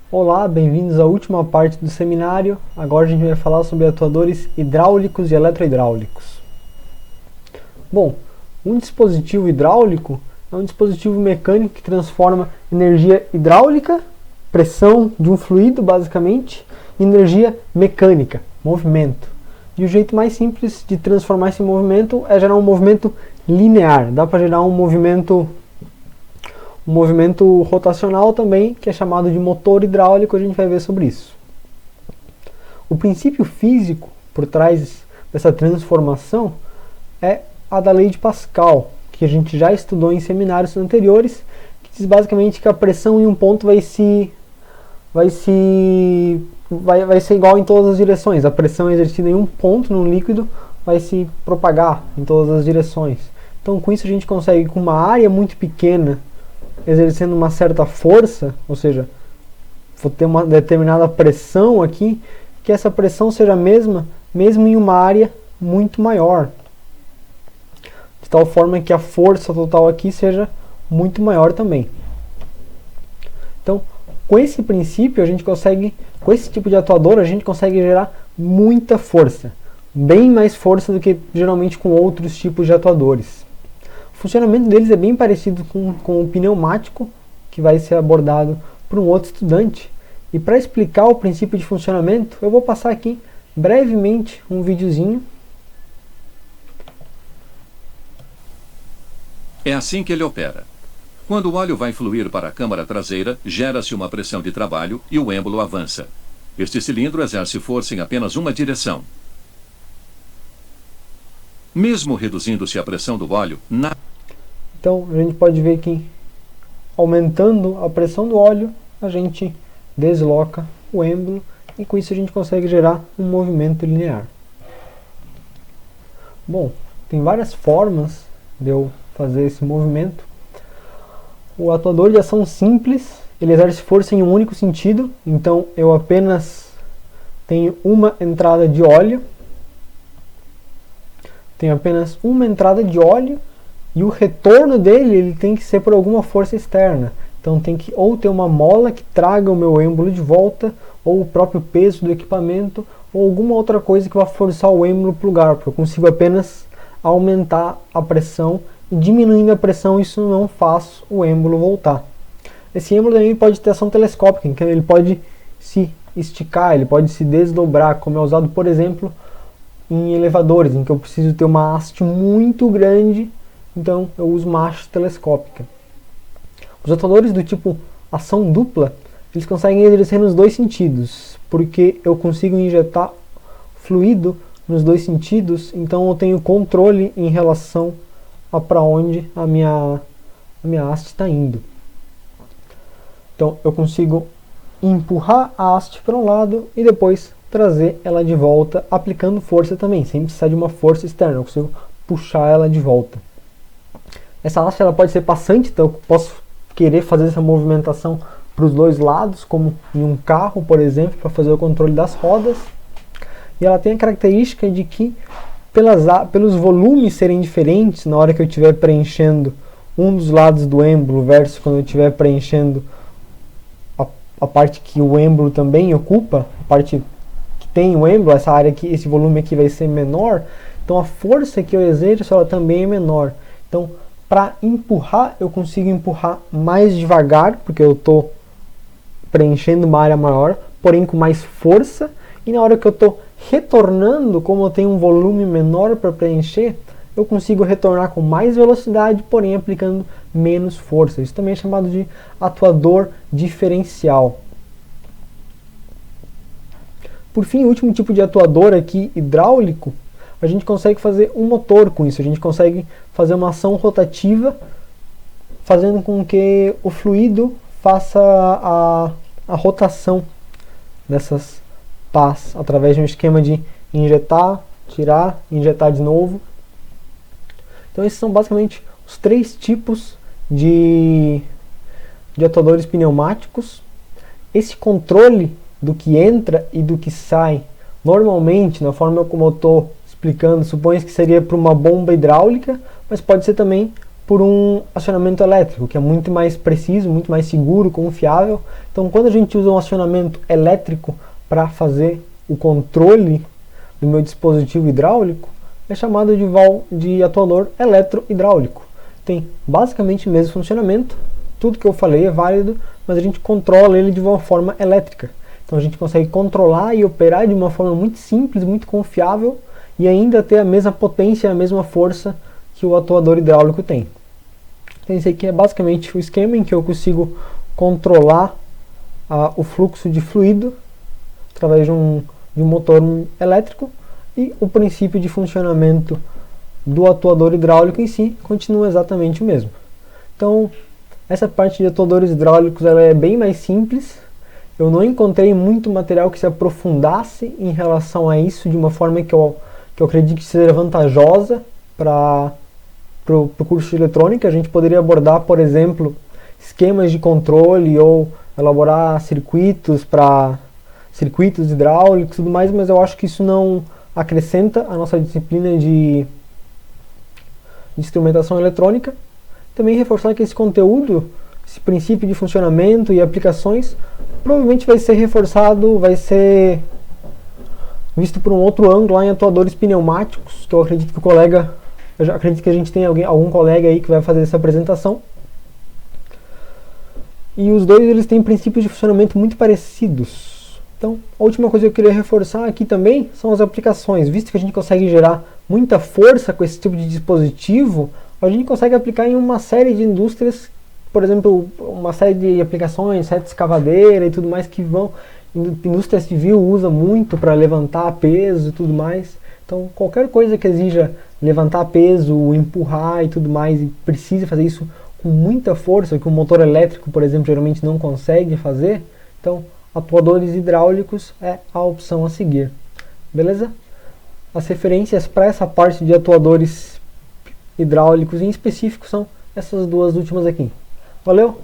Olá, bem-vindos à última parte do seminário. Agora a gente vai falar sobre atuadores hidráulicos e eletrohidráulicos. Bom, um dispositivo hidráulico é um dispositivo mecânico que transforma energia hidráulica, pressão de um fluido basicamente, em energia mecânica, movimento. E o jeito mais simples de transformar esse movimento é gerar um movimento linear. Dá para gerar um movimento rotacional também, que é chamado de motor hidráulico. A gente vai ver sobre isso. O princípio físico por trás dessa transformação é a da lei de Pascal, que a gente já estudou em seminários anteriores, que diz basicamente que a pressão em um ponto vai ser igual em todas as direções. A pressão exercida em um ponto num líquido vai se propagar em todas as direções. Então, com isso a gente consegue, com uma área muito pequena, exercendo uma certa força, ou seja, vou ter uma determinada pressão aqui, que essa pressão seja a mesma, mesmo em uma área muito maior. De tal forma que a força total aqui seja muito maior também. Então, com esse princípio, a gente consegue, com esse tipo de atuador, a gente consegue gerar muita força. Bem mais força do que geralmente com outros tipos de atuadores. O funcionamento deles é bem parecido com o pneumático, que vai ser abordado por um outro estudante. E para explicar o princípio de funcionamento, eu vou passar aqui brevemente um videozinho. É assim que ele opera. Quando o óleo vai fluir para a câmara traseira, gera-se uma pressão de trabalho e o êmbolo avança. Este cilindro exerce força em apenas uma direção. Mesmo reduzindo-se a pressão do óleo, Então a gente pode ver que aumentando a pressão do óleo, a gente desloca o êmbolo e com isso a gente consegue gerar um movimento linear. Bom, tem várias formas de eu fazer esse movimento. O atuador de ação simples, ele exerce força em um único sentido, então eu apenas tenho uma entrada de óleo. Tenho apenas uma entrada de óleo e o retorno dele ele tem que ser por alguma força externa. Então tem que ou ter uma mola que traga o meu êmbolo de volta, ou o próprio peso do equipamento, ou alguma outra coisa que vai forçar o êmbolo para o lugar, porque eu consigo apenas aumentar a pressão e diminuindo a pressão isso não faz o êmbolo voltar. Esse êmbolo também pode ter ação telescópica, então ele pode se esticar, ele pode se desdobrar, como é usado por exemplo em elevadores, em que eu preciso ter uma haste muito grande, então eu uso uma haste telescópica. Os atuadores do tipo ação dupla, eles conseguem exercer nos dois sentidos, porque eu consigo injetar fluido nos dois sentidos, então eu tenho controle em relação a para onde a minha haste está indo. Então eu consigo empurrar a haste para um lado e depois trazer ela de volta, aplicando força também, sem precisar de uma força externa, eu consigo puxar ela de volta. Essa haste ela pode ser passante, então eu posso querer fazer essa movimentação para os dois lados, como em um carro, por exemplo, para fazer o controle das rodas. E ela tem a característica de que, pelos volumes serem diferentes, na hora que eu estiver preenchendo um dos lados do êmbolo versus quando eu estiver preenchendo a parte que o êmbolo também ocupa, a parte tem o êmbolo, essa área aqui, esse volume aqui vai ser menor, então a força que eu exerço ela também é menor. Então, para empurrar, eu consigo empurrar mais devagar, porque eu estou preenchendo uma área maior, porém com mais força, e na hora que eu estou retornando, como eu tenho um volume menor para preencher, eu consigo retornar com mais velocidade, porém aplicando menos força. Isso também é chamado de atuador diferencial. Por fim, o último tipo de atuador aqui, hidráulico, a gente consegue fazer um motor com isso. A gente consegue fazer uma ação rotativa, fazendo com que o fluido faça a rotação dessas pás, através de um esquema de injetar, tirar, injetar de novo. Então esses são basicamente os três tipos de atuadores pneumáticos. Esse controle do que entra e do que sai, normalmente, na forma como eu estou explicando, supõe que seria para uma bomba hidráulica, mas pode ser também por um acionamento elétrico, que é muito mais preciso, muito mais seguro, confiável. Então, quando a gente usa um acionamento elétrico para fazer o controle do meu dispositivo hidráulico, é chamado de atuador eletrohidráulico. Tem basicamente o mesmo funcionamento, tudo que eu falei é válido, mas a gente controla ele de uma forma elétrica. Então a gente consegue controlar e operar de uma forma muito simples, muito confiável e ainda ter a mesma potência, a mesma força que o atuador hidráulico tem. Então esse aqui é basicamente o esquema em que eu consigo controlar o fluxo de fluido através de um motor elétrico, e o princípio de funcionamento do atuador hidráulico em si continua exatamente o mesmo. Então, essa parte de atuadores hidráulicos ela é bem mais simples. Eu não encontrei muito material que se aprofundasse em relação a isso de uma forma que eu acredito que seja vantajosa para o curso de eletrônica. A gente poderia abordar, por exemplo, esquemas de controle ou elaborar circuitos hidráulicos e tudo mais, mas eu acho que isso não acrescenta a nossa disciplina de instrumentação eletrônica. Também reforçar que esse conteúdo, esse princípio de funcionamento e aplicações, provavelmente vai ser reforçado, vai ser visto por um outro ângulo lá em atuadores pneumáticos, que eu acredito que a gente tem algum colega aí que vai fazer essa apresentação. E os dois eles têm princípios de funcionamento muito parecidos. Então, a última coisa que eu queria reforçar aqui também são as aplicações. Visto que a gente consegue gerar muita força com esse tipo de dispositivo, a gente consegue aplicar em uma série de indústrias, por exemplo, uma série de aplicações, seta escavadeira e tudo mais que vão. Indústria civil usa muito para levantar peso e tudo mais. Então, qualquer coisa que exija levantar peso, empurrar e tudo mais, e precise fazer isso com muita força, que um motor elétrico, por exemplo, geralmente não consegue fazer, então atuadores hidráulicos é a opção a seguir. Beleza? As referências para essa parte de atuadores hidráulicos em específico são essas duas últimas aqui. Valeu?